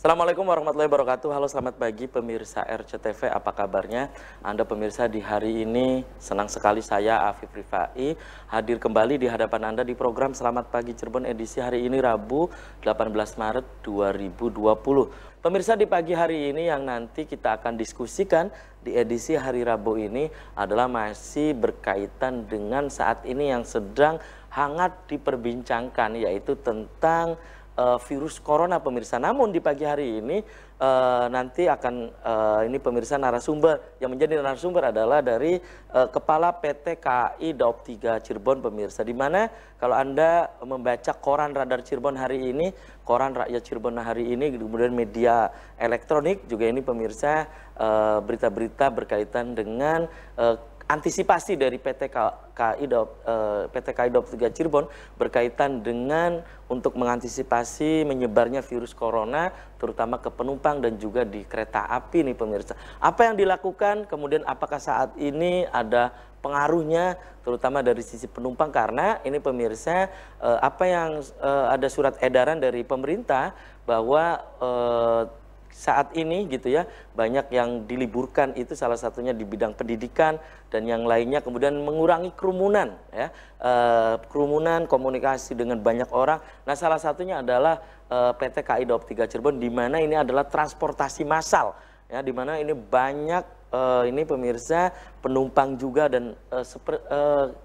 Assalamualaikum warahmatullahi wabarakatuh. Halo, selamat pagi pemirsa RCTV. Apa kabarnya? Anda pemirsa, di hari ini senang sekali saya Afif Rifai hadir kembali di hadapan Anda di program Selamat Pagi Cirebon edisi hari ini Rabu 18 Maret 2020. Pemirsa, di pagi hari ini yang nanti kita akan diskusikan di edisi hari Rabu ini adalah masih berkaitan dengan saat ini yang sedang hangat diperbincangkan, yaitu tentang virus corona, pemirsa. Namun di pagi hari ini nanti akan ini pemirsa, narasumber yang menjadi narasumber adalah dari Kepala PT KAI Daob 3 Cirebon, pemirsa. Di mana kalau Anda membaca koran Radar Cirebon hari ini, koran Rakyat Cirebon hari ini, kemudian media elektronik juga ini pemirsa, berita-berita berkaitan dengan antisipasi dari PT KAI Daob 3 Cirebon berkaitan dengan untuk mengantisipasi menyebarnya virus corona terutama ke penumpang dan juga di kereta api nih pemirsa. Apa yang dilakukan, kemudian apakah saat ini ada pengaruhnya terutama dari sisi penumpang, karena ini pemirsa apa yang ada surat edaran dari pemerintah bahwa saat ini gitu ya, banyak yang diliburkan, itu salah satunya di bidang pendidikan dan yang lainnya, kemudian mengurangi kerumunan ya, kerumunan komunikasi dengan banyak orang. Nah, salah satunya adalah PT KAI Daob 3 Cirebon, di mana ini adalah transportasi massal ya, di mana ini banyak ini pemirsa penumpang juga, dan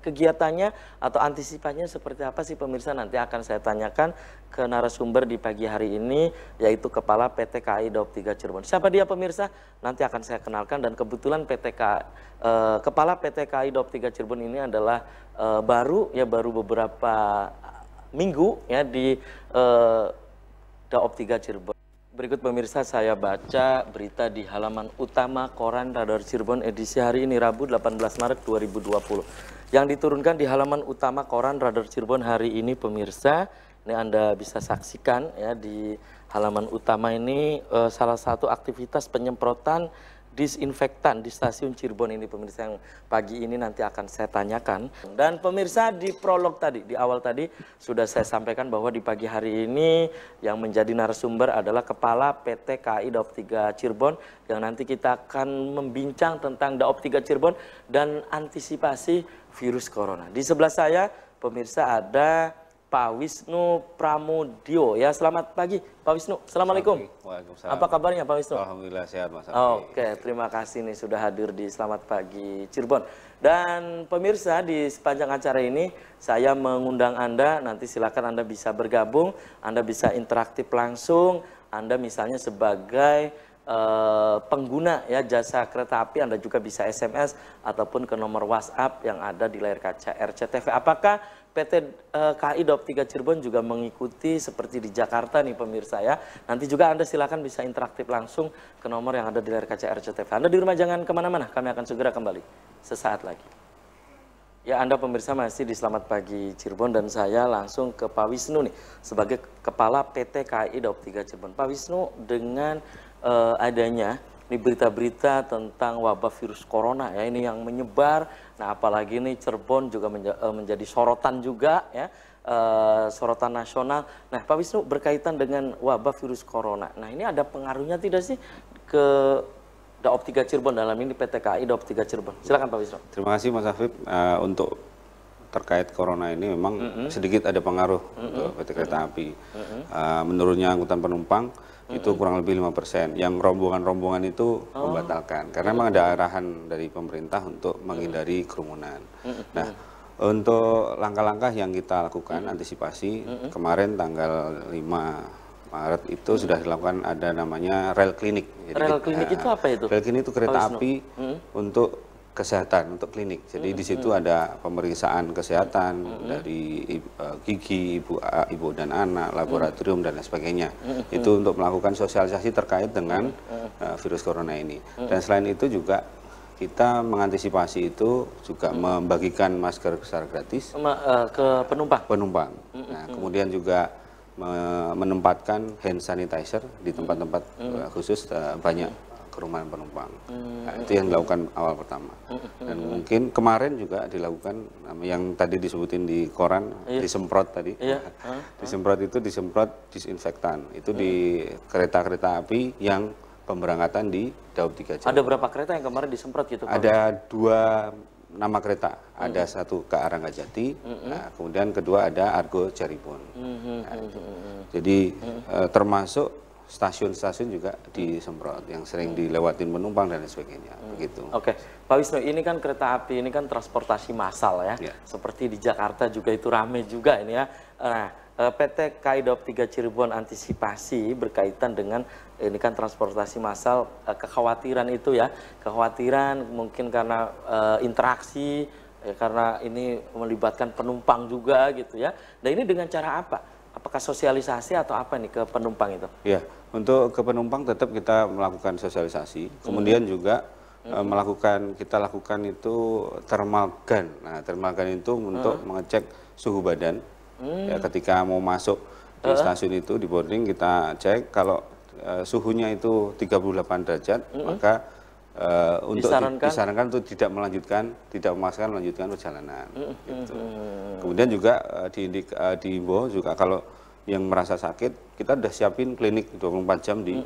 kegiatannya atau antisipasinya seperti apa sih pemirsa, nanti akan saya tanyakan ke narasumber di pagi hari ini, yaitu Kepala PT KAI Daob 3 Cirebon. Siapa dia pemirsa? Nanti akan saya kenalkan, dan kebetulan Kepala PT KAI Daob 3 Cirebon ini adalah baru beberapa minggu ya di Daob 3 Cirebon. Berikut pemirsa, saya baca berita di halaman utama koran Radar Cirebon edisi hari ini Rabu 18 Maret 2020. Yang diturunkan di halaman utama koran Radar Cirebon hari ini pemirsa, ini Anda bisa saksikan ya, di halaman utama ini salah satu aktivitas penyemprotan disinfektan di stasiun Cirebon ini pemirsa, yang pagi ini nanti akan saya tanyakan. Dan pemirsa, di prolog tadi, di awal tadi sudah saya sampaikan bahwa di pagi hari ini yang menjadi narasumber adalah Kepala PT KAI Daob 3 Cirebon, yang nanti kita akan membincang tentang Daob 3 Cirebon dan antisipasi virus corona. Di sebelah saya pemirsa ada Pak Wisnu Pramudio ya. Selamat pagi Pak Wisnu. Assalamualaikum. Waalaikumsalam. Apa kabarnya Pak Wisnu? Alhamdulillah sehat Mas. Oke, terima kasih nih sudah hadir di Selamat Pagi Cirebon. Dan pemirsa, di sepanjang acara ini saya mengundang Anda, nanti silakan Anda bisa bergabung, Anda bisa interaktif langsung, Anda misalnya sebagai pengguna ya jasa kereta api, Anda juga bisa SMS ataupun ke nomor WhatsApp yang ada di layar kaca RCTV. Apakah PT KAI Daob 3 Cirebon juga mengikuti seperti di Jakarta nih pemirsa ya? Nanti juga Anda silakan bisa interaktif langsung ke nomor yang ada di layar kaca RCTV. Anda di rumah jangan kemana-mana, kami akan segera kembali sesaat lagi. Ya, Anda pemirsa masih di Selamat Pagi Cirebon, dan saya langsung ke Pak Wisnu nih sebagai Kepala PT KAI Daob 3 Cirebon. Pak Wisnu, dengan adanya ini berita-berita tentang wabah virus corona ya, ini yang menyebar. Nah, apalagi ini Cirebon juga menjadi sorotan juga ya, sorotan nasional. Nah, Pak Wisnu, berkaitan dengan wabah virus corona, nah ini ada pengaruhnya tidak sih ke Daob 3 Cirebon, dalam ini PT KAI Daob 3 Cirebon? Silakan Pak Wisnu. Terima kasih Mas Afif. Untuk terkait corona ini memang sedikit ada pengaruh untuk PT Kereta Api. Menurunnya angkutan penumpang itu kurang lebih 5%. Yang rombongan-rombongan itu membatalkan karena memang ada arahan dari pemerintah untuk menghindari kerumunan. Nah, untuk langkah-langkah yang kita lakukan antisipasi, kemarin tanggal 5 Maret itu sudah dilakukan ada namanya rel klinik. Rel klinik itu apa itu? Rel klinik itu kereta api untuk kesehatan, untuk klinik. Jadi di situ ada pemeriksaan kesehatan dari gigi, ibu dan anak, laboratorium dan lain sebagainya. Itu untuk melakukan sosialisasi terkait dengan virus corona ini. Dan selain itu juga kita mengantisipasi itu juga membagikan masker secara gratis ke penumpang. Nah, kemudian juga menempatkan hand sanitizer di tempat-tempat khusus banyak kerumunan penumpang. Nah, itu yang dilakukan awal pertama. Dan mungkin kemarin juga dilakukan yang tadi disebutin di koran, disemprot tadi. Disemprot disinfektan. Itu di kereta-kereta api yang pemberangkatan di Daob 3 Cirebon. Ada berapa kereta yang kemarin disemprot gitu? Ada 2 nama kereta, ada satu ke arah Ranggajati, nah, kemudian kedua ada Argo Cirebon. Nah, jadi termasuk stasiun-stasiun juga disemprot yang sering dilewatin penumpang dan lain sebagainya, begitu. Oke, Pak Wisnu, ini kan kereta api ini kan transportasi massal ya, seperti di Jakarta juga itu rame juga ini ya. Nah, PT KAI Daob 3 Cirebon antisipasi berkaitan dengan ini kan transportasi massal, kekhawatiran itu ya, kekhawatiran mungkin karena interaksi, karena ini melibatkan penumpang juga gitu ya. Dan ini dengan cara apa? Apakah sosialisasi atau apa nih ke penumpang itu? Ya, untuk ke penumpang tetap kita melakukan sosialisasi, kemudian juga kita lakukan itu thermal gun. Nah, thermal gun itu untuk mengecek suhu badan. Ya, ketika mau masuk di stasiun itu di boarding kita cek kalau suhunya itu 38 derajat, maka untuk disarankan untuk tidak memaksakan melanjutkan perjalanan. Gitu. Kemudian juga diimbau juga kalau yang merasa sakit, kita udah siapin klinik 24 jam di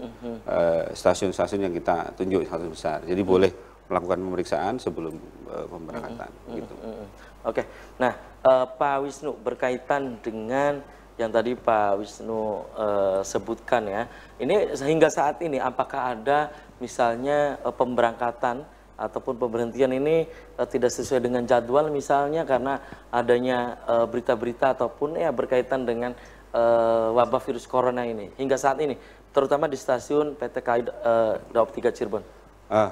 stasiun-stasiun yang kita tunjuk satu besar. Jadi boleh melakukan pemeriksaan sebelum pemberangkatan. Gitu. Oke, nah Pak Wisnu berkaitan dengan yang tadi Pak Wisnu sebutkan ya, ini sehingga saat ini apakah ada misalnya pemberangkatan ataupun pemberhentian ini tidak sesuai dengan jadwal misalnya karena adanya berita-berita ataupun ya berkaitan dengan wabah virus corona ini hingga saat ini, terutama di stasiun PT KAI Daob 3 Cirebon?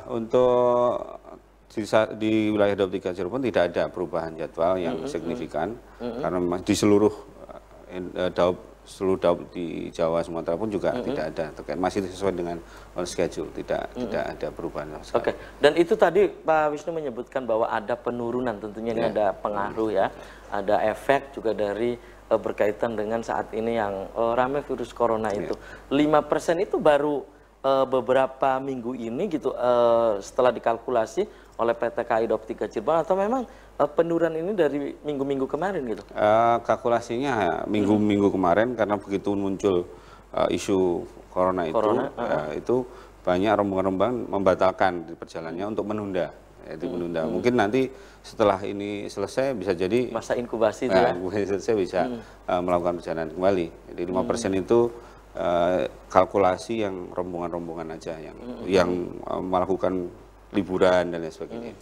Untuk di wilayah Daob 3 Cirebon tidak ada perubahan jadwal yang signifikan karena memang di seluruh Daob di Jawa Sumatera pun juga tidak ada, masih sesuai dengan on schedule, tidak ada perubahan. Oke, dan itu tadi Pak Wisnu menyebutkan bahwa ada penurunan, tentunya ini ada pengaruh ya, ada efek juga dari berkaitan dengan saat ini yang ramai virus corona itu. 5% itu baru beberapa minggu ini gitu setelah dikalkulasi oleh PT KAI Daob 3 Cirebon, atau memang penurunan ini dari minggu-minggu kemarin gitu? Kalkulasinya minggu-minggu kemarin karena begitu muncul isu corona itu banyak rombongan-rombongan membatalkan perjalanannya untuk menunda. Menunda. Mungkin nanti setelah ini selesai bisa jadi masa inkubasi itu ya? Selesai bisa melakukan perjalanan kembali. Jadi 5% itu kalkulasi yang rombongan-rombongan aja yang melakukan liburan dan lain sebagainya.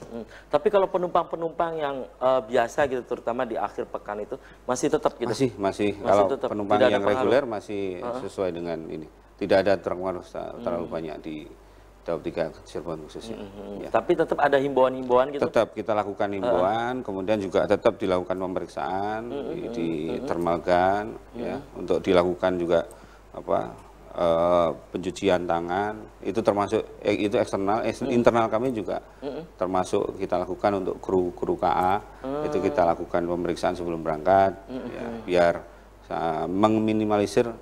Tapi kalau penumpang-penumpang yang biasa gitu, terutama di akhir pekan itu masih tetap gitu? Masih kalau tetap. Penumpang yang reguler masih sesuai dengan ini. Tidak ada terlalu banyak di Daob 3 Cirebon khususnya. Ya. Tapi tetap ada himbauan-himbauan gitu? Tetap kita lakukan himbauan, kemudian juga tetap dilakukan pemeriksaan di thermal gun, ya, untuk dilakukan juga pencucian tangan, itu termasuk itu eksternal, internal kami juga termasuk kita lakukan untuk kru KA, itu kita lakukan pemeriksaan sebelum berangkat, ya, biar meminimalisir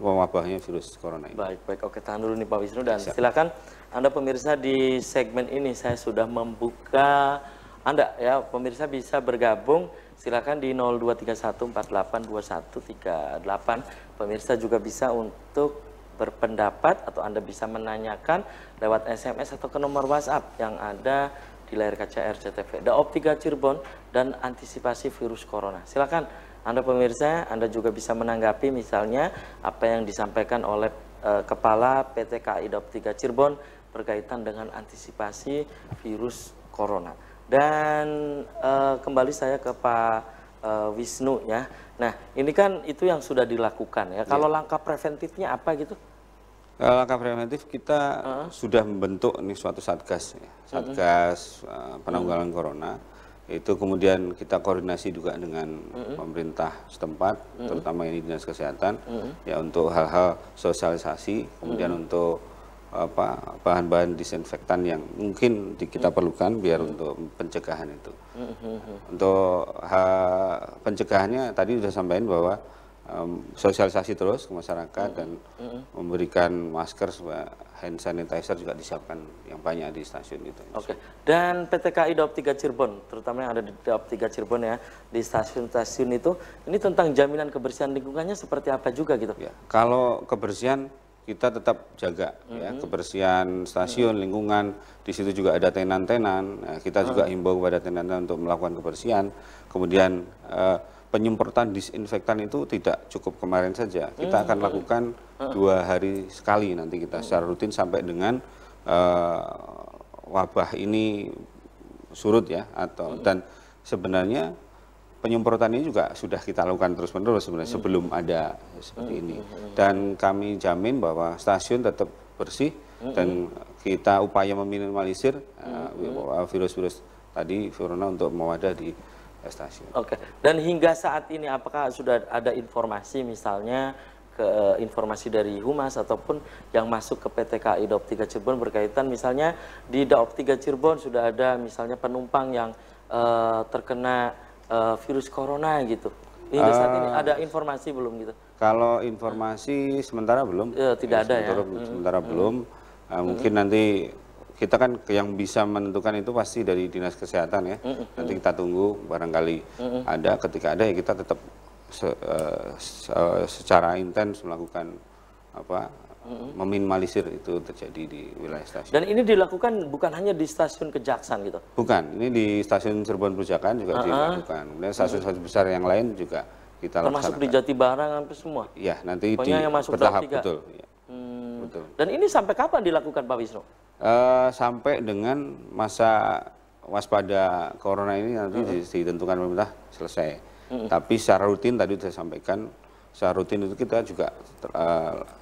wabahnya virus corona ini. Baik, oke, tahan dulu nih Pak Wisnu, dan silakan Anda pemirsa di segmen ini saya sudah membuka Anda ya, pemirsa bisa bergabung, silakan di 0231482138. Pemirsa juga bisa untuk berpendapat atau Anda bisa menanyakan lewat SMS atau ke nomor WhatsApp yang ada di layar kaca RCTV. Daob 3 Cirebon dan antisipasi virus corona. Silakan Anda pemirsa, Anda juga bisa menanggapi misalnya apa yang disampaikan oleh Kepala PT KAI Daob 3 Cirebon berkaitan dengan antisipasi virus corona. Dan kembali saya ke Pak Wisnu ya. Nah, ini kan itu yang sudah dilakukan ya. Kalau langkah preventifnya apa gitu? Langkah preventif kita sudah membentuk ini suatu satgas, ya. Satgas penanggulangan corona. Itu kemudian kita koordinasi juga dengan pemerintah setempat, terutama ini Dinas Kesehatan, ya, untuk hal-hal sosialisasi, kemudian untuk bahan-bahan disinfektan yang mungkin kita perlukan biar untuk pencegahan itu. Untuk pencegahannya tadi sudah sampaikan bahwa sosialisasi terus ke masyarakat dan memberikan masker hand sanitizer juga disiapkan yang banyak di stasiun itu. Oke. Dan PT KAI Daop 3 Cirebon, terutama yang ada di Daop 3 Cirebon ya, di stasiun-stasiun itu, ini tentang jaminan kebersihan lingkungannya seperti apa juga gitu? Ya, kalau kebersihan kita tetap jaga ya, kebersihan stasiun, lingkungan. Di situ juga ada tenan-tenan. Nah, kita juga himbau kepada tenan-tenan untuk melakukan kebersihan. Kemudian penyemprotan disinfektan itu tidak cukup kemarin saja. Kita akan lakukan 2 hari sekali nanti kita secara rutin sampai dengan wabah ini surut ya, atau dan sebenarnya penyemprotan ini juga sudah kita lakukan terus-menerus sebenarnya sebelum ada seperti ini. Dan kami jamin bahwa stasiun tetap bersih dan kita upaya meminimalisir virus-virus tadi, corona untuk mewadah di stasiun. Oke. Dan hingga saat ini apakah sudah ada informasi misalnya informasi dari Humas ataupun yang masuk ke PT KAI Daop 3 Cirebon berkaitan misalnya di Daop 3 Cirebon sudah ada misalnya penumpang yang terkena virus corona gitu. Hingga saat ini ada informasi belum gitu? Kalau informasi sementara belum. Tidak ada ya. Sementara belum. Mungkin nanti kita kan yang bisa menentukan itu pasti dari Dinas Kesehatan ya. Nanti kita tunggu barangkali ada, ketika ada ya kita tetap secara intens melakukan meminimalisir itu terjadi di wilayah stasiun. Dan ini dilakukan bukan hanya di stasiun Kejaksan gitu? Bukan, ini di stasiun Cirebon Perujakan juga dilakukan. Kemudian stasiun-stasiun besar yang lain juga kita lakukan. Termasuk di Jatibarang hampir semua? Iya, nanti pokoknya yang masuk bertahap, Daop 3. betul. Ya. Betul. Dan ini sampai kapan dilakukan Pak Wisnu? Sampai dengan masa waspada corona ini nanti ditentukan pemerintah selesai. Tapi secara rutin tadi sudah sampaikan, secara rutin itu kita juga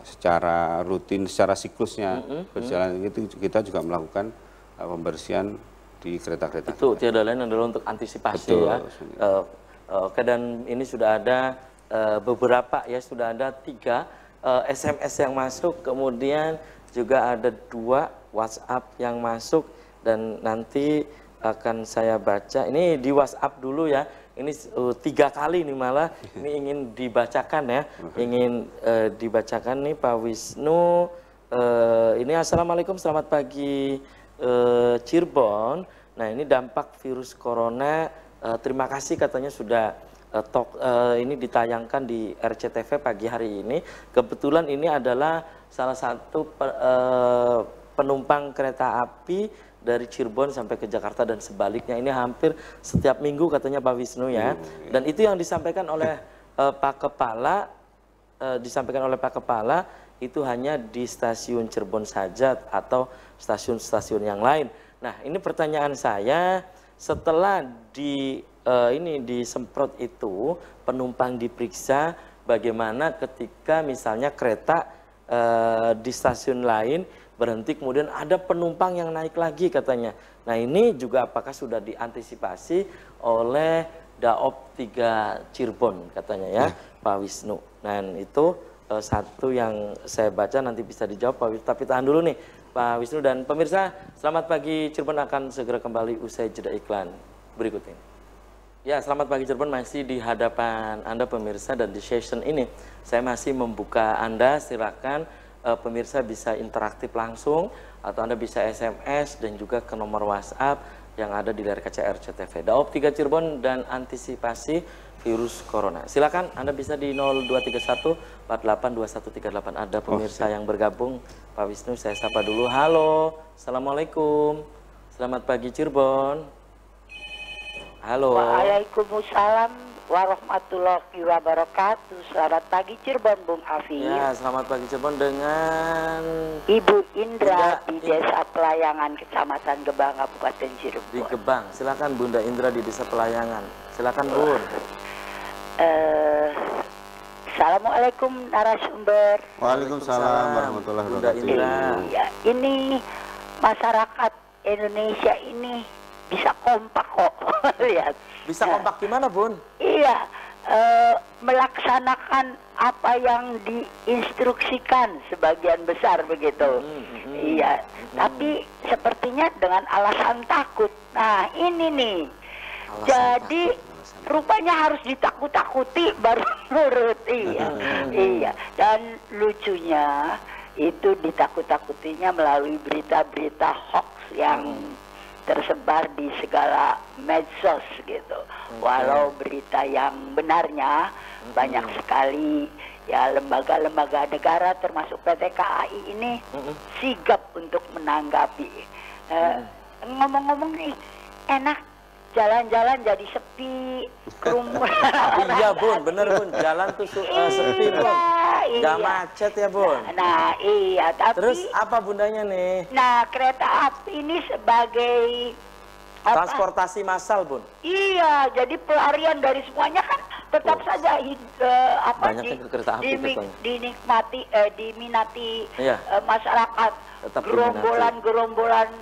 secara rutin, secara siklusnya berjalan itu kita juga melakukan pembersihan di kereta-kereta. Itu tiada lain adalah untuk antisipasi. Betul, ya. Oke, dan ini sudah ada beberapa ya, sudah ada 3 SMS yang masuk, kemudian juga ada 2 WhatsApp yang masuk, dan nanti akan saya baca. Ini di WhatsApp dulu ya. Ini 3 kali nih malah ini ingin dibacakan ya, ingin dibacakan nih Pak Wisnu. Ini Assalamualaikum, selamat pagi Cirebon. Nah ini dampak virus corona. Terima kasih katanya sudah ini ditayangkan di RCTV pagi hari ini. Kebetulan ini adalah salah satu penumpang kereta api dari Cirebon sampai ke Jakarta dan sebaliknya. Ini hampir setiap minggu katanya Pak Wisnu ya. Dan itu yang disampaikan oleh Pak Kepala, itu hanya di stasiun Cirebon saja atau stasiun-stasiun yang lain. Nah ini pertanyaan saya, setelah disemprot itu penumpang diperiksa, bagaimana ketika misalnya kereta di stasiun lain berhenti, kemudian ada penumpang yang naik lagi katanya. Nah ini juga apakah sudah diantisipasi oleh Daop 3 Cirebon katanya ya, Pak Wisnu. Nah itu satu yang saya baca, nanti bisa dijawab Pak Wisnu. Tapi tahan dulu nih Pak Wisnu dan pemirsa. Selamat pagi Cirebon akan segera kembali usai jeda iklan berikut ini. Ya, selamat pagi Cirebon, masih di hadapan Anda pemirsa, dan di session ini saya masih membuka Anda, silakan pemirsa bisa interaktif langsung atau Anda bisa SMS dan juga ke nomor WhatsApp yang ada di layar kaca RCTV. Daop 3 Cirebon dan antisipasi virus corona. Silakan Anda bisa di 0231 482138. Ada pemirsa yang bergabung. Pak Wisnu saya sapa dulu. Halo, Assalamualaikum. Selamat pagi Cirebon. Halo. Waalaikumsalam warahmatullahi wabarakatuh. Selamat pagi Cirebon, Bung Afif. Ya, selamat pagi Cirebon dengan Ibu Indra di Desa Pelayangan, Kecamatan Gebang, Kabupaten Cirebon. Di Gebang. Silakan Bunda Indra di Desa Pelayangan. Silakan Bun. Assalamualaikum narasumber. Waalaikumsalam warahmatullahi wabarakatuh. Ya, ini masyarakat Indonesia ini bisa kompak kok. Lihat. Bisa kompak gimana, Bun? Iya, melaksanakan apa yang diinstruksikan sebagian besar begitu. Iya, tapi sepertinya dengan alasan takut. Nah, ini nih. Jadi rupanya harus ditakut-takuti baru nurut. Iya. Iya. Dan lucunya itu ditakut-takutinya melalui berita-berita hoax yang tersebar di segala medsos gitu. Walau berita yang benarnya banyak sekali ya lembaga-lembaga negara termasuk PT KAI ini sigap untuk menanggapi. Ngomong-ngomong nih, enak jalan-jalan jadi sepi, kerumunan. Iya Bun, bener Bun, jalan tuh sepi Bun, nggak macet ya Bun. Nah iya, tapi terus apa bundanya nih? Nah kereta api ini sebagai transportasi massal Bun. Iya, jadi pelarian dari semuanya kan tetap saja diminati masyarakat. Gerombolan-gerombolan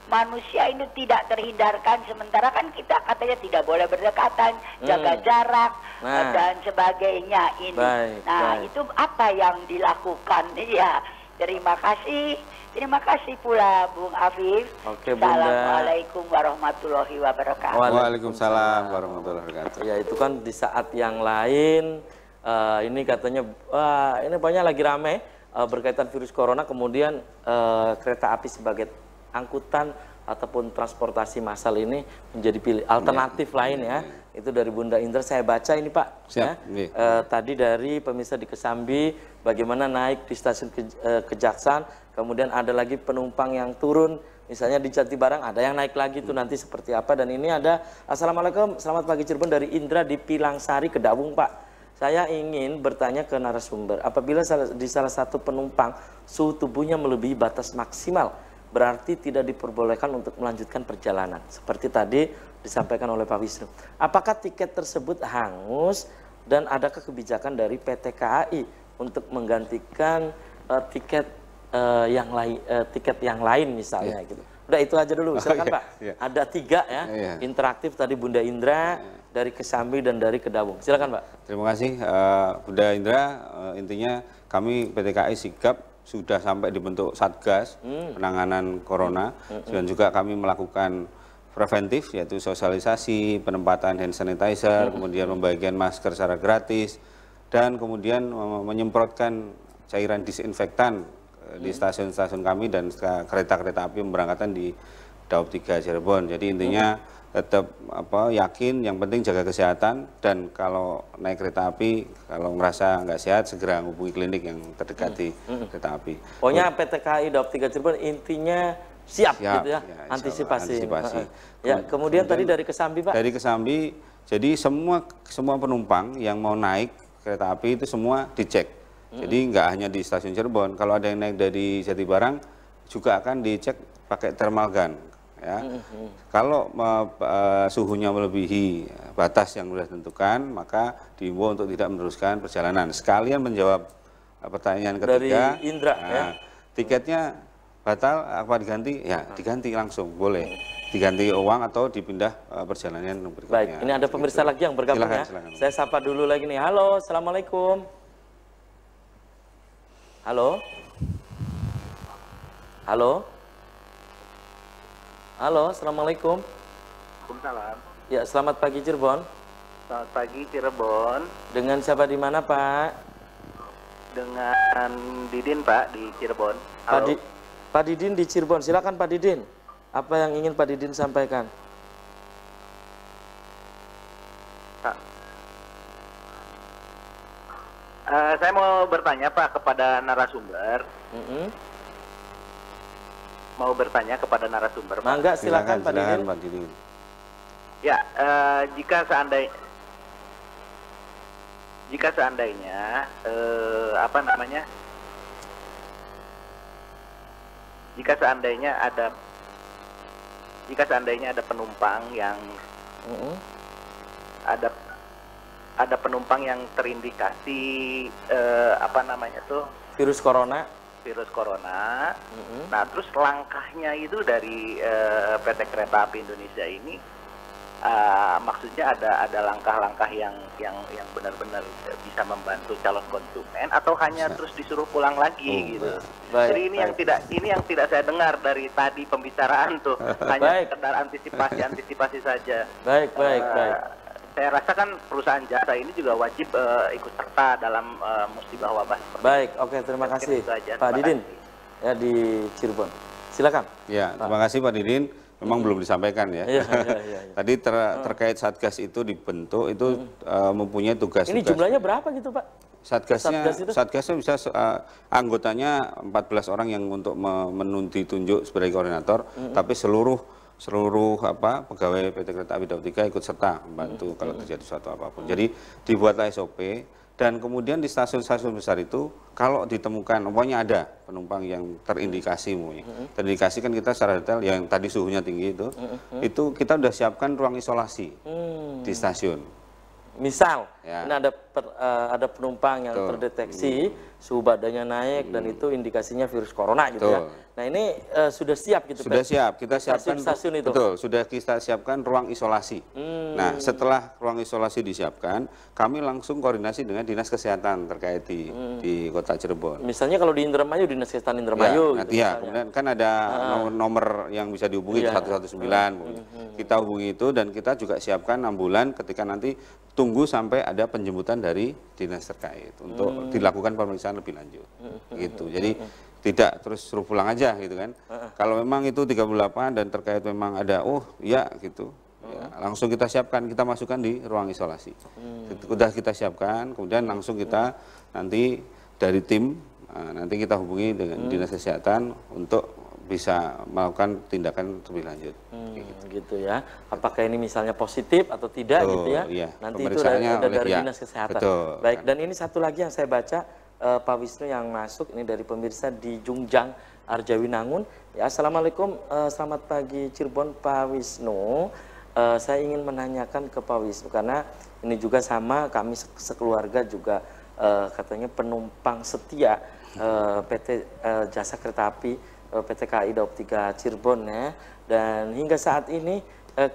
manusia ini tidak terhindarkan, sementara kan kita katanya tidak boleh berdekatan, jaga jarak dan sebagainya ini. Itu apa yang dilakukan? Iya, terima kasih pula Bung Afif. Oke, Bunda. Assalamualaikum warahmatullahi wabarakatuh. Waalaikumsalam warahmatullahi wabarakatuh. Ya itu kan di saat yang lain ini katanya ini banyak lagi ramai berkaitan virus corona, kemudian kereta api sebagai angkutan ataupun transportasi massal ini menjadi alternatif lain ya. Itu dari Bunda Indra, saya baca ini Pak. Siap, tadi dari pemirsa di Kesambi, bagaimana naik di stasiun Kejaksaan, kemudian ada lagi penumpang yang turun, misalnya di Jatibarang ada yang naik lagi itu nanti seperti apa. Dan ini ada, Assalamualaikum, selamat pagi Cirebon, dari Indra di Pilangsari, Kedawung Pak. Saya ingin bertanya ke narasumber, apabila di salah satu penumpang suhu tubuhnya melebihi batas maksimal, berarti tidak diperbolehkan untuk melanjutkan perjalanan. Seperti tadi disampaikan oleh Pak Wisnu. Apakah tiket tersebut hangus dan adakah kebijakan dari PT KAI untuk menggantikan tiket yang lain misalnya gitu. Udah itu aja dulu, silakan Pak. Ada 3 ya, interaktif tadi Bunda Indra, dari Kesambi dan dari Kedawung. Silakan Pak. Terima kasih Bunda Indra. Intinya kami PT KAI sigap sudah sampai dibentuk Satgas penanganan corona, dan juga kami melakukan preventif, yaitu sosialisasi, penempatan hand sanitizer, kemudian pembagian masker secara gratis, dan kemudian menyemprotkan cairan disinfektan di stasiun-stasiun kami dan kereta-kereta api memberangkatan di Daob 3 Cirebon. Jadi intinya tetap yakin, yang penting jaga kesehatan, dan kalau naik kereta api kalau ngerasa nggak sehat segera hubungi klinik yang terdekat di kereta api. Pokoknya PT KAI Daob 3 Cirebon intinya siap gitu ya, antisipasi. Ya, kemudian tadi dari Kesambi Pak. Dari Kesambi, jadi semua penumpang yang mau naik kereta api itu semua dicek. Jadi nggak hanya di stasiun Cirebon, kalau ada yang naik dari Jatibarang juga akan dicek pakai thermal gun. Ya. Kalau suhunya melebihi batas yang sudah ditentukan, maka diimbau untuk tidak meneruskan perjalanan. Sekalian menjawab pertanyaan ketiga, dari Indra, ya. Tiketnya batal apa diganti? Ya diganti langsung, boleh diganti uang atau dipindah perjalanan berikutnya. Baik, ini ada pemirsa lagi yang bergabung ya. Saya sapa dulu lagi nih. Halo, assalamualaikum. Halo, halo. Halo, assalamualaikum. Waalaikumsalam. Ya, selamat pagi Cirebon. Selamat pagi Cirebon. Dengan siapa di mana Pak? Dengan Didin Pak di Cirebon. Halo. Pak Didin di Cirebon. Silakan Pak Didin. Apa yang ingin Pak Didin sampaikan? Pak. Saya mau bertanya Pak kepada narasumber. Mau bertanya kepada narasumber. Mangga, silakan Pak Didin. Ya, jika seandainya ada penumpang yang ada penumpang yang terindikasi virus corona. Nah, terus langkahnya itu dari PT Kereta Api Indonesia ini, maksudnya ada langkah-langkah yang benar-benar bisa membantu calon konsumen, atau hanya terus disuruh pulang lagi gitu. Jadi ini yang tidak saya dengar dari tadi pembicaraan tuh, hanya sekedar antisipasi saja. Baik. saya rasa kan perusahaan jasa ini juga wajib ikut serta dalam musibah wabah. Baik, oke, terima kasih Pak Didin ya di Cirebon. Silakan. Ya, terima kasih Pak Didin. Memang belum disampaikan ya. Iya. Tadi terkait Satgas itu dibentuk itu mempunyai tugas. Ini jumlahnya berapa gitu Pak? Satgasnya bisa anggotanya 14 orang yang untuk ditunjuk sebagai koordinator, tapi seluruh pegawai PT Kereta Api Daob 3 ikut serta membantu kalau terjadi suatu apapun. Jadi dibuatlah SOP dan kemudian di stasiun-stasiun besar itu kalau ditemukan pokoknya ada penumpang yang terindikasi terindikasi kan kita secara detail yang tadi suhunya tinggi itu kita sudah siapkan ruang isolasi di stasiun. Misal ya. ini ada penumpang yang terdeteksi suhu badannya naik dan itu indikasinya virus corona gitu ya. Nah ini sudah siap gitu. Sudah siap, kita siapkan stasiun itu. Betul, sudah kita siapkan ruang isolasi. Nah setelah ruang isolasi disiapkan, kami langsung koordinasi dengan dinas kesehatan terkait di Kota Cirebon. Misalnya kalau di Indramayu, dinas kesehatan Indramayu. Ya, kemudian kan ada nomor yang bisa dihubungi 119. Kita hubungi itu dan kita juga siapkan ambulan ketika nanti tunggu sampai ada penjemputan dari dinas terkait untuk dilakukan pemeriksaan lebih lanjut. Gitu. Jadi tidak terus suruh pulang aja gitu kan. Kalau memang itu 38 dan terkait memang ada gitu. Ya, langsung kita siapkan, kita masukkan di ruang isolasi. Sudah kita siapkan, kemudian langsung kita nanti dari tim nanti kita hubungi dengan dinas kesehatan untuk bisa melakukan tindakan lebih lanjut. Gitu ya. Apakah ini misalnya positif atau tidak gitu ya? Iya. Nanti itu ada dari dinas kesehatan. Betul. Baik, dan ini satu lagi yang saya baca Pak Wisnu yang masuk ini dari pemirsa di Jungjang Arjawinangun. Ya, assalamualaikum, selamat pagi Cirebon Pak Wisnu. Saya ingin menanyakan ke Pak Wisnu karena ini juga sama kami sekeluarga juga katanya penumpang setia PT Jasa Kereta Api PT KAI Daob 3 Cirebon ya. Dan hingga saat ini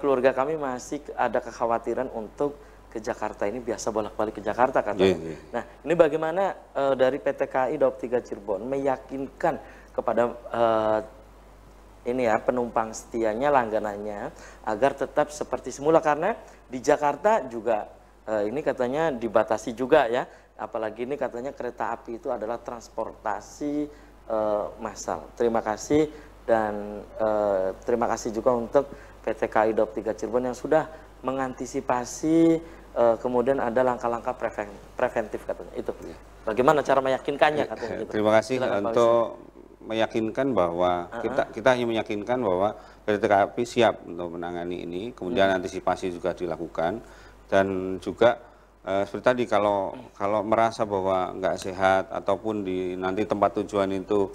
keluarga kami masih ada kekhawatiran untuk ke Jakarta, ini biasa bolak-balik ke Jakarta katanya. Nah, ini bagaimana dari PT KAI Daob 3 Cirebon meyakinkan kepada penumpang setianya, langganannya agar tetap seperti semula karena di Jakarta juga ini katanya dibatasi juga ya. Apalagi ini katanya kereta api itu adalah transportasi massal. Terima kasih dan terima kasih juga untuk PT KAI Daob 3 Cirebon yang sudah mengantisipasi kemudian ada langkah-langkah preventif katanya itu. Bagaimana cara meyakinkannya katanya gitu. Terima kasih. Silakan, untuk meyakinkan bahwa kita hanya meyakinkan bahwa PT KAI siap untuk menangani ini, kemudian antisipasi juga dilakukan dan juga seperti tadi kalau merasa bahwa nggak sehat ataupun di nanti tempat tujuan itu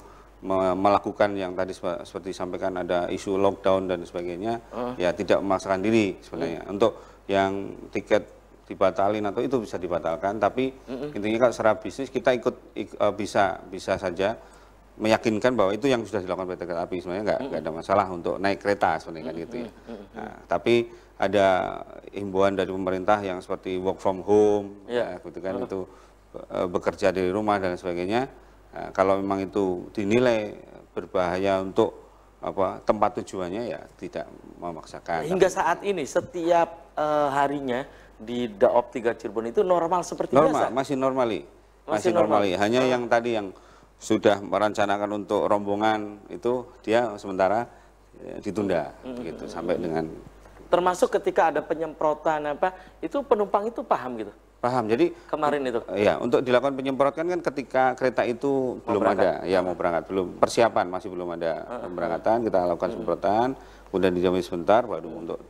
melakukan yang tadi seperti disampaikan ada isu lockdown dan sebagainya, ya tidak memaksakan diri sebenarnya. Untuk yang tiket dibatalin atau itu bisa dibatalkan, tapi intinya kalau secara bisnis kita bisa saja meyakinkan bahwa itu yang sudah dilakukan PT Kereta Api sebenarnya nggak ada masalah untuk naik kereta sebenarnya kan gitu ya. Nah, tapi ada himbauan dari pemerintah yang seperti work from home, ya, gitu kan itu bekerja dari rumah dan sebagainya. Nah, kalau memang itu dinilai berbahaya untuk tempat tujuannya ya tidak memaksakan. Hingga saat ini setiap harinya di Daob 3 Cirebon itu normal seperti biasa? Masih normal. Hanya yang tadi yang sudah merencanakan untuk rombongan itu dia sementara ditunda gitu sampai dengan. Termasuk ketika ada penyemprotan itu penumpang itu paham gitu? Paham. Jadi kemarin itu. Ya, untuk dilakukan penyemprotan kan ketika kereta itu belum ada, ya mau berangkat, belum persiapan, masih belum ada pemberangkatan, kita lakukan semprotan, kemudian dijamin sebentar baru untuk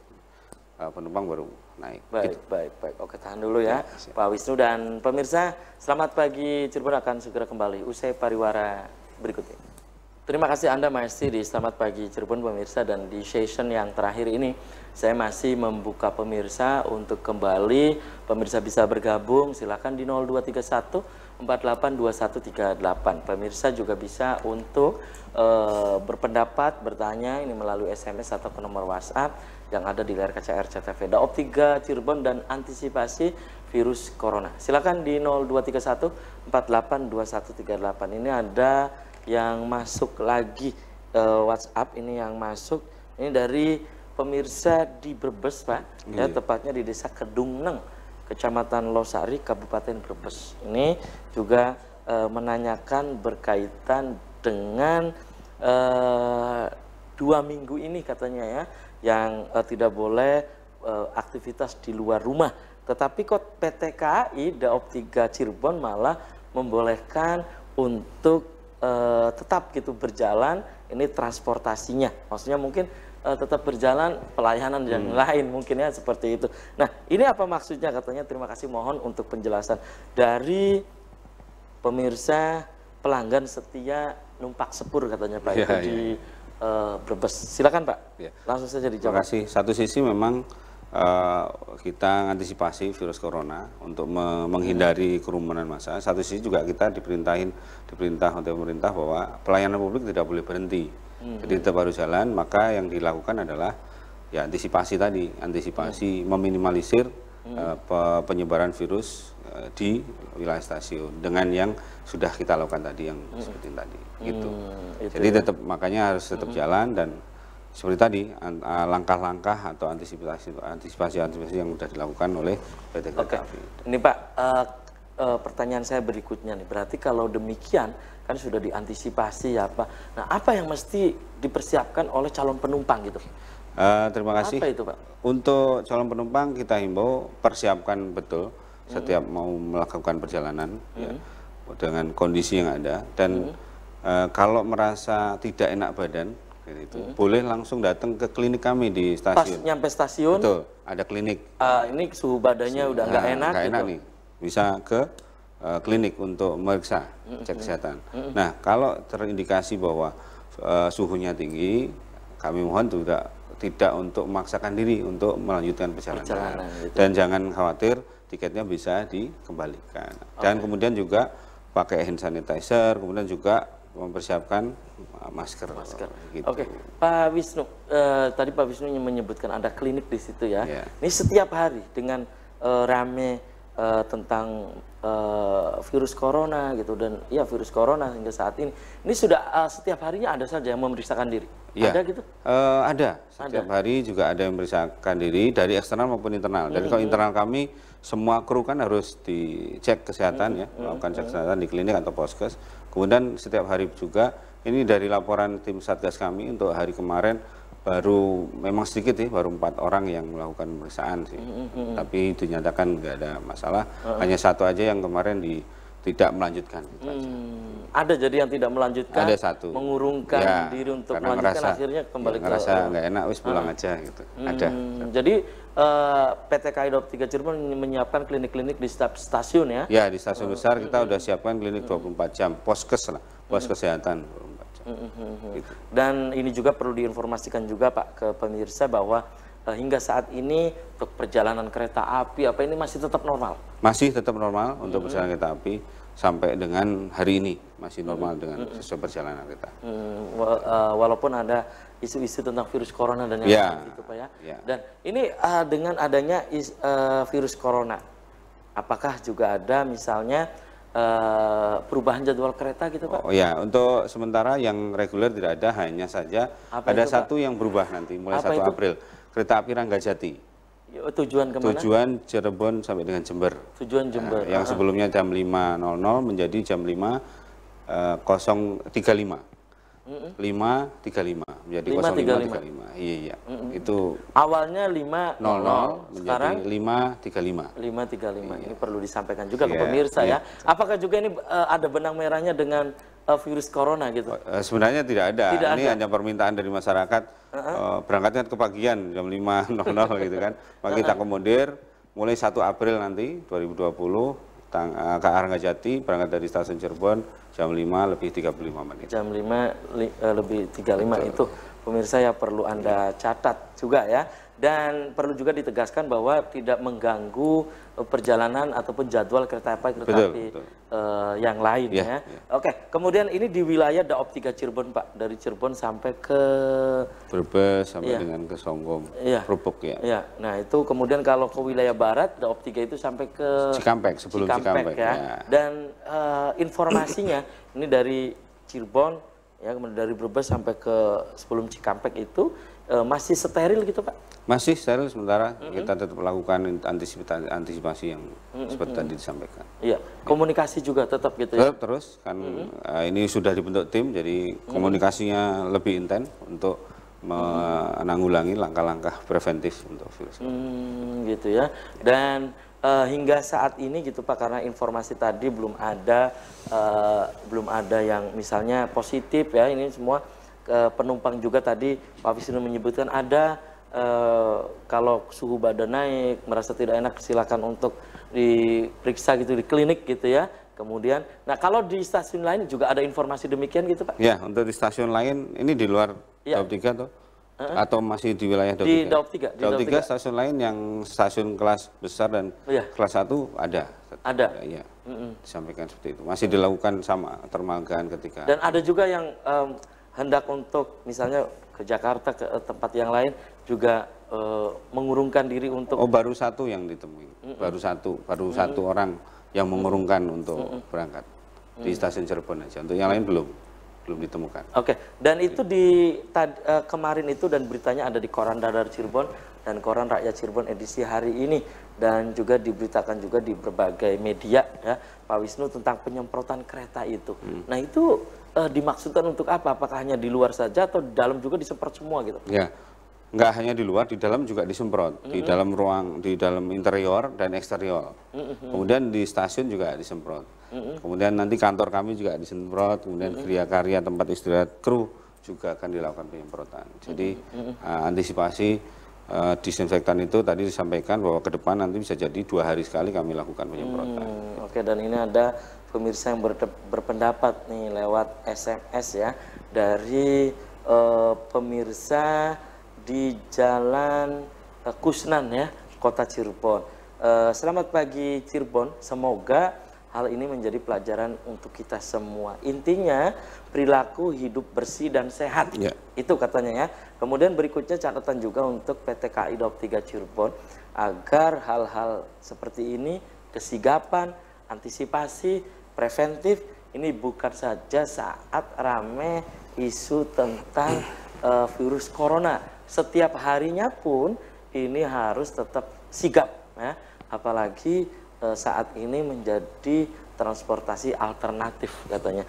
penumpang baru naik. Baik, gitu. Baik. Oke, tahan dulu ya, Pak Wisnu dan pemirsa. Selamat pagi Cirebon akan segera kembali usai pariwara berikut ini. Terima kasih Anda masih di Selamat Pagi Cirebon pemirsa, dan di session yang terakhir ini saya masih membuka pemirsa untuk kembali. Pemirsa bisa bergabung, silakan di 0231 482138. Pemirsa juga bisa untuk berpendapat, bertanya ini melalui SMS atau ke nomor WhatsApp yang ada di layar kaca RCTV. Daob 3 Cirebon dan antisipasi virus corona. Silakan di 0231 482138. Ini ada yang masuk lagi WhatsApp ini yang masuk ini dari pemirsa di Brebes, Pak, ya, tepatnya di Desa Kedungneng, Kecamatan Losari, Kabupaten Brebes. Ini juga menanyakan berkaitan dengan 2 minggu ini katanya ya, yang tidak boleh aktivitas di luar rumah. Tetapi kok PT KAI Daop 3 Cirebon malah membolehkan untuk tetap gitu berjalan, ini transportasinya. Maksudnya mungkin tetap berjalan pelayanan yang lain mungkin ya, seperti itu. Nah, ini apa maksudnya katanya? Terima kasih, mohon untuk penjelasan dari pemirsa pelanggan setia numpak sepur katanya Pak, itu di Brebes. Silakan Pak, langsung saja dijawab. Terima kasih. Satu sisi memang kita antisipasi virus corona untuk menghindari kerumunan massa. Satu sisi juga kita diperintah oleh pemerintah bahwa pelayanan publik tidak boleh berhenti. Jadi tetap harus jalan. Maka yang dilakukan adalah ya antisipasi tadi, antisipasi meminimalisir penyebaran virus di wilayah stasiun dengan yang sudah kita lakukan tadi, yang seperti tadi gitu. Jadi tetap, makanya harus tetap jalan, dan seperti tadi langkah-langkah atau antisipasi yang sudah dilakukan oleh PT Kereta Api. Ini Pak, pertanyaan saya berikutnya nih, berarti kalau demikian kan sudah diantisipasi ya Pak. Nah, apa yang mesti dipersiapkan oleh calon penumpang gitu? Terima kasih. Apa itu Pak? Untuk calon penumpang kita himbau persiapkan betul setiap mau melakukan perjalanan ya, dengan kondisi yang ada, dan kalau merasa tidak enak badan gitu, boleh langsung datang ke klinik kami di stasiun. Pas nyampe stasiun, betul, ada klinik. Ini suhu badannya udah nggak enak, nggak enak gitu. nih, bisa ke klinik untuk meriksa, cek kesehatan. Nah, kalau terindikasi bahwa suhunya tinggi, kami mohon juga tidak untuk memaksakan diri untuk melanjutkan perjalanan gitu. Dan jangan khawatir, tiketnya bisa dikembalikan. Dan kemudian juga pakai hand sanitizer, kemudian juga mempersiapkan masker. Gitu. Oke, Pak Wisnu, tadi Pak Wisnu menyebutkan ada klinik di situ ya. Ini setiap hari dengan rame tentang virus corona gitu, dan ya virus corona hingga saat ini sudah setiap harinya ada saja yang memeriksakan diri. Ada gitu? Ada. Setiap hari juga ada yang memeriksakan diri dari eksternal maupun internal. Dari kalau internal kami, semua kru kan harus dicek kesehatan ya, melakukan cek kesehatan di klinik atau poskes. Kemudian setiap hari juga, ini dari laporan tim Satgas kami untuk hari kemarin, baru memang sedikit ya, baru 4 orang yang melakukan pemeriksaan sih. Tapi dinyatakan nggak ada masalah, hanya 1 aja yang kemarin tidak melanjutkan. Ada jadi yang tidak melanjutkan, ada 1 mengurungkan diri untuk melanjutkan, akhirnya kembali ke ngerasa nggak enak, wis pulang aja gitu. Ada. Jadi PT KAI Daop 3 Cirebon menyiapkan klinik-klinik di setiap stasiun ya? Ya, di stasiun besar kita udah siapkan klinik 24 jam, poskes lah, pos kesehatan 24 jam. Gitu. Dan ini juga perlu diinformasikan juga Pak ke pemirsa bahwa hingga saat ini untuk perjalanan kereta api apa ini masih tetap normal? Masih tetap normal untuk perjalanan kereta api sampai dengan hari ini, masih normal dengan sesuai perjalanan kereta. Walaupun ada isu-isu tentang virus corona dan yang lain gitu Pak ya. Dan ini dengan adanya virus corona, apakah juga ada misalnya perubahan jadwal kereta gitu Pak? Oh ya, untuk sementara yang reguler tidak ada, hanya saja ada itu, 1 yang berubah nanti mulai 1 April. Kereta api Ranggajati. Tujuan kemana? Tujuan Cirebon sampai dengan Jember. Tujuan Jember. Yang sebelumnya jam 5.00 menjadi jam 5.035. 5.35 menjadi 05.35. Iya. Itu awalnya 5.00 sekarang 5.35. 5.35. Ini perlu disampaikan juga ke pemirsa ya. Apakah juga ini ada benang merahnya dengan virus corona gitu? Sebenarnya tidak ada. Ini hanya permintaan dari masyarakat. Berangkatnya kepagian jam 5.00 gitu kan. Maka kita akomodir mulai 1 April nanti 2020 ke Ranggajati berangkat dari stasiun Cirebon jam 5.35. Jam 5.35 itu pemirsa ya perlu Anda catat juga ya. Dan perlu juga ditegaskan bahwa tidak mengganggu perjalanan ataupun jadwal kereta api yang lain ya. Oke, kemudian ini di wilayah Daop 3 Cirebon Pak, dari Cirebon sampai ke Brebes sampai dengan ke Songgom, Krupuk ya. Nah itu kemudian kalau ke wilayah barat Daop 3 itu sampai ke Cikampek, sebelum Cikampek ya. Dan informasinya ini dari Cirebon ya, kemudian dari Brebes sampai ke sebelum Cikampek itu masih steril gitu Pak? Masih steril sementara, kita tetap lakukan antisipasi yang seperti tadi disampaikan. Iya, komunikasi juga tetap gitu ya? Tetap terus, kan ini sudah dibentuk tim, jadi komunikasinya lebih intens untuk menanggulangi langkah-langkah preventif untuk virus. Gitu ya. Dan hingga saat ini gitu Pak, karena informasi tadi belum ada yang misalnya positif ya, ini semua penumpang juga tadi Pak Wisnu menyebutkan ada kalau suhu badan naik, merasa tidak enak, silakan untuk diperiksa gitu di klinik gitu ya. Kemudian, nah kalau di stasiun lain juga ada informasi demikian gitu Pak? Ya, untuk di stasiun lain ini di luar Daup 3 tuh? Atau masih di wilayah Daup 3? Di Daup 3. Daup 3 stasiun lain yang stasiun kelas besar dan kelas 1 ada. Ada? Iya, disampaikan seperti itu. Masih dilakukan sama termanggaan ketika. Dan ada juga yang hendak untuk misalnya ke Jakarta, ke tempat yang lain juga mengurungkan diri untuk... Oh, baru satu yang ditemui. Baru satu orang yang mengurungkan untuk berangkat. Di stasiun Cirebon aja. Untuk yang lain belum ditemukan. Oke, dan itu kemarin itu dan beritanya ada di Koran Dadar Cirebon dan Koran Rakyat Cirebon edisi hari ini, dan juga diberitakan juga di berbagai media ya Pak Wisnu tentang penyemprotan kereta itu. Nah itu dimaksudkan untuk apa? Apakah hanya di luar saja atau di dalam juga disemprot semua gitu? Ya, nggak hanya di luar, di dalam juga disemprot. Di dalam ruang, di dalam interior dan eksterior. Kemudian di stasiun juga disemprot. Kemudian nanti kantor kami juga disemprot. Kemudian karya-karya tempat istirahat kru juga akan dilakukan penyemprotan. Jadi antisipasi disinfektan itu tadi disampaikan bahwa ke depan nanti bisa jadi 2 hari sekali kami lakukan penyemprotan. Oke, dan ini ada pemirsa yang berpendapat nih lewat SMS ya dari pemirsa di Jalan Kusnan ya, Kota Cirebon. Selamat pagi Cirebon, semoga hal ini menjadi pelajaran untuk kita semua. Intinya perilaku hidup bersih dan sehat. Yeah. Itu katanya ya. Kemudian berikutnya catatan juga untuk PT KAI Daup 3 Cirebon agar hal-hal seperti ini, kesigapan, antisipasi, preventif ini bukan saja saat rame isu tentang virus corona. Setiap harinya pun ini harus tetap sigap ya. Apalagi saat ini menjadi transportasi alternatif katanya,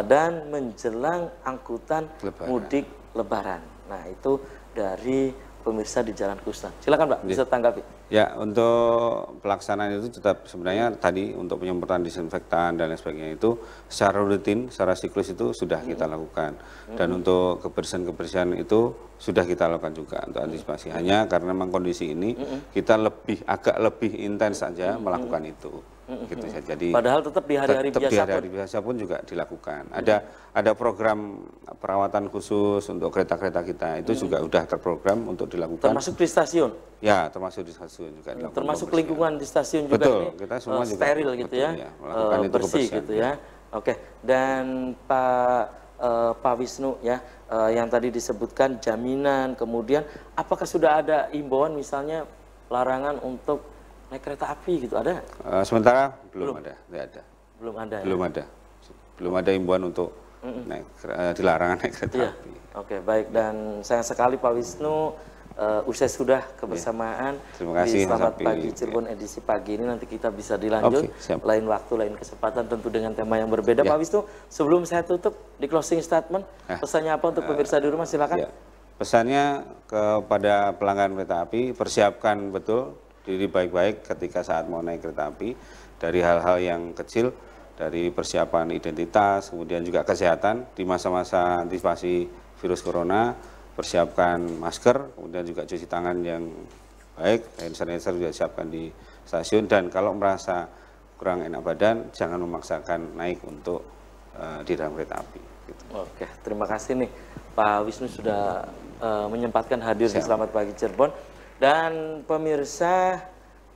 dan menjelang angkutan mudik Lebaran. Nah itu dari pemirsa di Jalan Kusnan. Silakan Pak, bisa tanggapi. Ya, untuk pelaksanaan itu tetap sebenarnya tadi untuk penyemprotan disinfektan dan lain sebagainya itu secara rutin, secara siklus itu sudah kita lakukan. Dan untuk kebersihan-kebersihan itu sudah kita lakukan juga untuk antisipasi. Hanya karena memang kondisi ini kita agak lebih intens saja melakukan itu. Gitu saja. Jadi padahal tetap di hari-hari biasa, di hari-hari biasa pun juga dilakukan. Ada program perawatan khusus untuk kereta-kereta kita itu juga sudah terprogram untuk dilakukan. Termasuk di stasiun? Ya, termasuk di stasiun juga dilakukan. Termasuk lingkungan di stasiun juga. Betul, ini kita semua juga steril gitu ya, melakukan itu bersih gitu ya. Oke, dan Pak Wisnu ya, yang tadi disebutkan jaminan, kemudian apakah sudah ada imbauan misalnya larangan untuk naik kereta api gitu, ada? Sementara belum ada, tidak ada. Belum ada. Belum ada. Belum ada imbauan untuk dilarangan naik kereta api. Oke, baik, dan sayang sekali Pak Wisnu usai sudah kebersamaan di Selamat Pagi Cirebon edisi pagi ini. Nanti kita bisa dilanjut lain waktu, lain kesempatan tentu dengan tema yang berbeda. Pak Wisnu, sebelum saya tutup di closing statement, pesannya apa untuk pemirsa di rumah, silakan. Pesannya kepada pelanggan kereta api, persiapkan betul diri baik-baik ketika saat mau naik kereta api, dari hal-hal yang kecil, dari persiapan identitas, kemudian juga kesehatan di masa-masa antisipasi virus corona, persiapkan masker, kemudian juga cuci tangan yang baik, hand sanitizer juga siapkan di stasiun, dan kalau merasa kurang enak badan, jangan memaksakan naik untuk di dalam kereta api. Gitu. Oke, terima kasih nih Pak Wisnu sudah menyempatkan hadir di Selamat Pagi Cirebon. Dan pemirsa,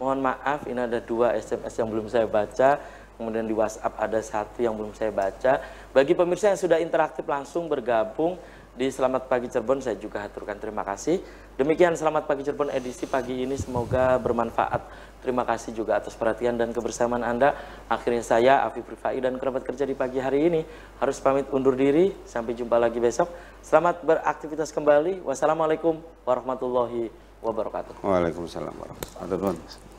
mohon maaf ini ada 2 SMS yang belum saya baca, kemudian di WhatsApp ada 1 yang belum saya baca. Bagi pemirsa yang sudah interaktif langsung bergabung di Selamat Pagi Cirebon, saya juga haturkan terima kasih. Demikian Selamat Pagi Cirebon edisi pagi ini, semoga bermanfaat Terima kasih juga atas perhatian dan kebersamaan Anda. Akhirnya saya, Afif Rifai, dan kerabat kerja di pagi hari ini harus pamit undur diri. Sampai jumpa lagi besok. Selamat beraktivitas kembali. Wassalamualaikum warahmatullahi wabarakatuh. Waalaikumsalam warahmatullahi wabarakatuh.